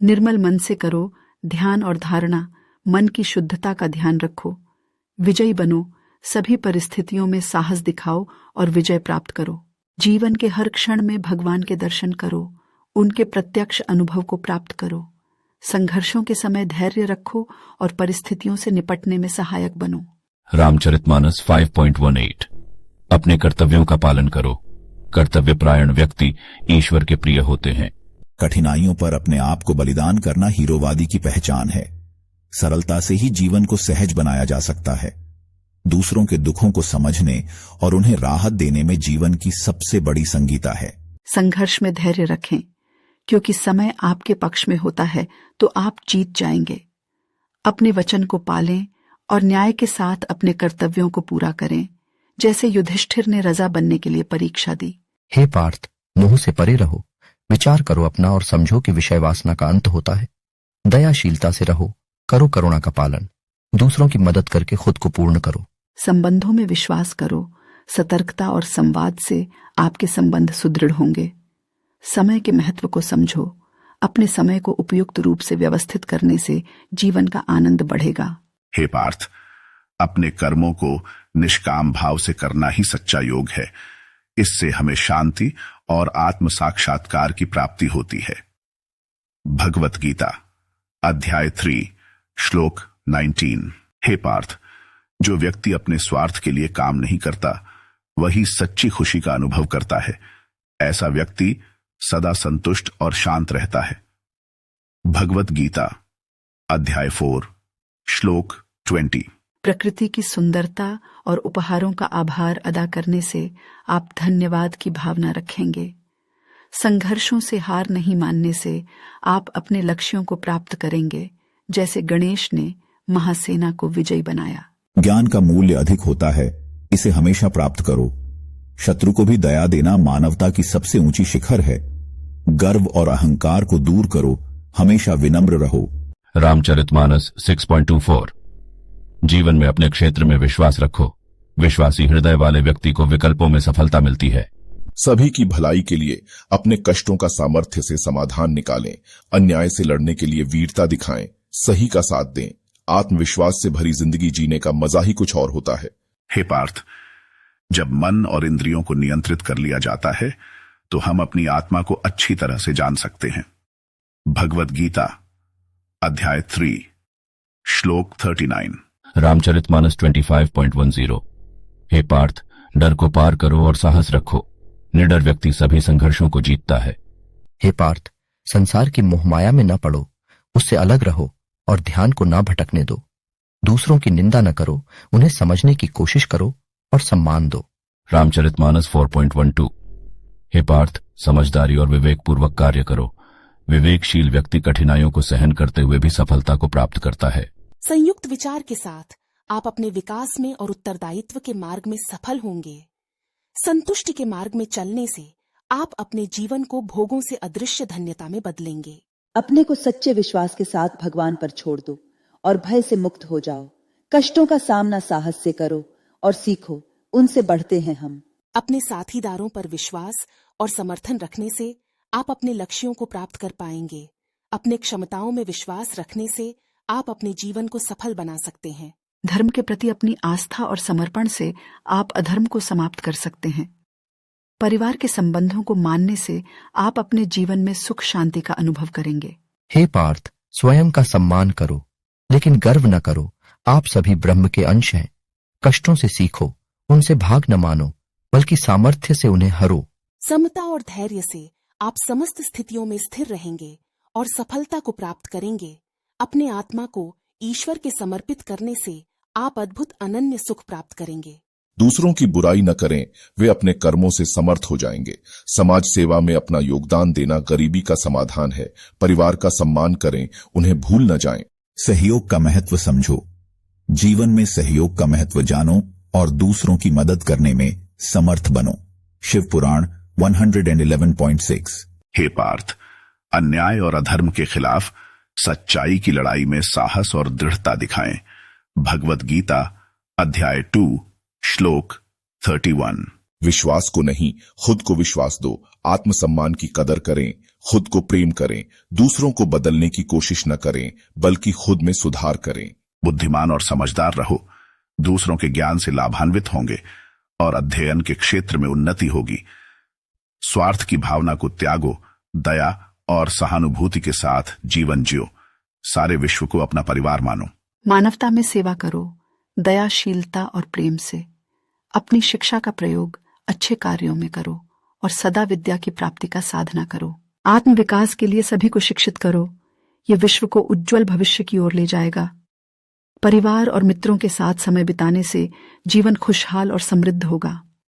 निर्मल मन से करो ध्यान और धारणा, मन की शुद्धता का ध्यान रखो। विजयी बनो, सभी परिस्थितियों में साहस दिखाओ और विजय प्राप्त करो। जीवन के हर क्षण में भगवान के दर्शन करो, उनके प्रत्यक्ष अनुभव को प्राप्त करो। संघर्षों के समय धैर्य रखो और परिस्थितियों से निपटने में सहायक बनो। रामचरितमानस 5.18 अपने कर्तव्यों का पालन करो। कर्तव्यपरायण व्यक्ति ईश्वर के प्रिय होते हैं। कठिनाइयों पर अपने आप को बलिदान करना हीरोवादी की पहचान है। सरलता से ही जीवन को सहज बनाया जा सकता है। दूसरों के दुखों को समझने और उन्हें राहत देने में जीवन की सबसे बड़ी संगीता है। संघर्ष में धैर्य रखें, क्योंकि समय आपके पक्ष में होता है तो आप जीत जाएंगे। अपने वचन को पालें और न्याय के साथ अपने कर्तव्यों को पूरा करें, जैसे युधिष्ठिर ने रजा बनने के लिए परीक्षा दी। हे पार्थ, मोह से परे रहो, विचार करो अपना और समझो कि विषय वासना का अंत होता है। दयाशीलता से रहो, करो करुणा का पालन, दूसरों की मदद करके खुद को पूर्ण करो। संबंधों में विश्वास करो, सतर्कता और संवाद से आपके संबंध सुदृढ़ होंगे। समय के महत्व को समझो, अपने समय को उपयुक्त रूप से व्यवस्थित करने से जीवन का आनंद बढ़ेगा। हे पार्थ, अपने कर्मों को निष्काम भाव से करना ही सच्चा योग है। इससे हमें शांति और आत्म साक्षात्कार की प्राप्ति होती है। भगवत गीता अध्याय 3 श्लोक 19। हे पार्थ, जो व्यक्ति अपने स्वार्थ के लिए काम नहीं करता वही सच्ची खुशी का अनुभव करता है। ऐसा व्यक्ति सदा संतुष्ट और शांत रहता है। भगवत गीता अध्याय 4 श्लोक 20। प्रकृति की सुंदरता और उपहारों का आभार अदा करने से आप धन्यवाद की भावना रखेंगे। संघर्षों से हार नहीं मानने से आप अपने लक्ष्यों को प्राप्त करेंगे, जैसे गणेश ने महासेना को विजयी बनाया। ज्ञान का मूल्य अधिक होता है, इसे हमेशा प्राप्त करो। शत्रु को भी दया देना मानवता की सबसे ऊंची शिखर है। गर्व और अहंकार को दूर करो, हमेशा विनम्र रहो। रामचरितमानस 6.24 जीवन में अपने क्षेत्र में विश्वास रखो। विश्वासी हृदय वाले व्यक्ति को विकल्पों में सफलता मिलती है। सभी की भलाई के लिए अपने कष्टों का सामर्थ्य से समाधान निकालें। अन्याय से लड़ने के लिए वीरता दिखाएं, सही का साथ दें। आत्मविश्वास से भरी जिंदगी जीने का मजा ही कुछ और होता है। हे पार्थ, जब मन और इंद्रियों को नियंत्रित कर लिया जाता है तो हम अपनी आत्मा को अच्छी तरह से जान सकते हैं। भगवत गीता अध्याय 3 श्लोक 39। रामचरितमानस 25.10 हे पार्थ, डर को पार करो और साहस रखो। निडर व्यक्ति सभी संघर्षों को जीतता है। हे पार्थ, संसार की मोहमाया में न पड़ो, उससे अलग रहो और ध्यान को न भटकने दो। दूसरों की निंदा न करो, उन्हें समझने की कोशिश करो और सम्मान दो। रामचरितमानस 4.12 हे पार्थ, समझदारी और विवेकपूर्वक कार्य करो। विवेकशील व्यक्ति कठिनाइयों को सहन करते हुए भी सफलता को प्राप्त करता है। संयुक्त विचार के साथ आप अपने विकास में और उत्तरदायित्व के मार्ग में सफल होंगे। संतुष्टि के मार्ग में चलने से आप अपने जीवन को भोगों से अदृश्य धन्यता में बदलेंगे। अपने को सच्चे विश्वास के साथ भगवान पर छोड़ दो और भय से मुक्त हो जाओ। कष्टों का सामना साहस से करो और सीखो, उनसे बढ़ते हैं हम। अपने साथीदारों पर विश्वास और समर्थन रखने से आप अपने लक्ष्यों को प्राप्त कर पाएंगे। अपने क्षमताओं में विश्वास रखने से आप अपने जीवन को सफल बना सकते हैं। धर्म के प्रति अपनी आस्था और समर्पण से आप अधर्म को समाप्त कर सकते हैं। परिवार के संबंधों को मानने से आप अपने जीवन में सुख शांति का अनुभव करेंगे। हे पार्थ, स्वयं का सम्मान करो, लेकिन गर्व न करो। आप सभी ब्रह्म के अंश हैं। कष्टों से सीखो, उनसे भाग न मानो, बल्कि सामर्थ्य से उन्हें हरो। समता और धैर्य से आप समस्त स्थितियों में स्थिर रहेंगे और सफलता को प्राप्त करेंगे। अपने आत्मा को ईश्वर के समर्पित करने से आप अद्भुत अनन्य सुख प्राप्त करेंगे। दूसरों की बुराई न करें, वे अपने कर्मों से समर्थ हो जाएंगे। समाज सेवा में अपना योगदान देना गरीबी का समाधान है। परिवार का सम्मान करें, उन्हें भूल न जाएं। सहयोग का महत्व समझो। जीवन में सहयोग का महत्व जानो और दूसरों की मदद करने में समर्थ बनो। शिव पुराण 111.6। हे पार्थ, अन्याय और अधर्म के खिलाफ सच्चाई की लड़ाई में साहस और दृढ़ता दिखाएं। भगवत गीता अध्याय 2 श्लोक 31। विश्वास को नहीं, खुद को विश्वास दो। आत्मसम्मान की कदर करें, खुद को प्रेम करें, दूसरों को बदलने की कोशिश न करें, बल्कि खुद में सुधार करें। बुद्धिमान और समझदार रहो, दूसरों के ज्ञान से लाभान्वित होंगे और अध्ययन के क्षेत्र में उन्नति होगी। स्वार्थ की भावना को त्यागो, दया और सहानुभूति के साथ जीवन जियो। सारे विश्व को अपना परिवार मानो। मानवता में सेवा करो, दयाशीलता और प्रेम से। अपनी शिक्षा का प्रयोग अच्छे कार्यों में करो और सदा विद्या की प्राप्ति का साधना करो। आत्म विकास के लिए सभी को शिक्षित करो, ये विश्व को उज्जवल भविष्य की ओर ले जाएगा। परिवार और मित्रों के साथ समय बिताने से जीवन खुशहाल और समृद्ध होगा।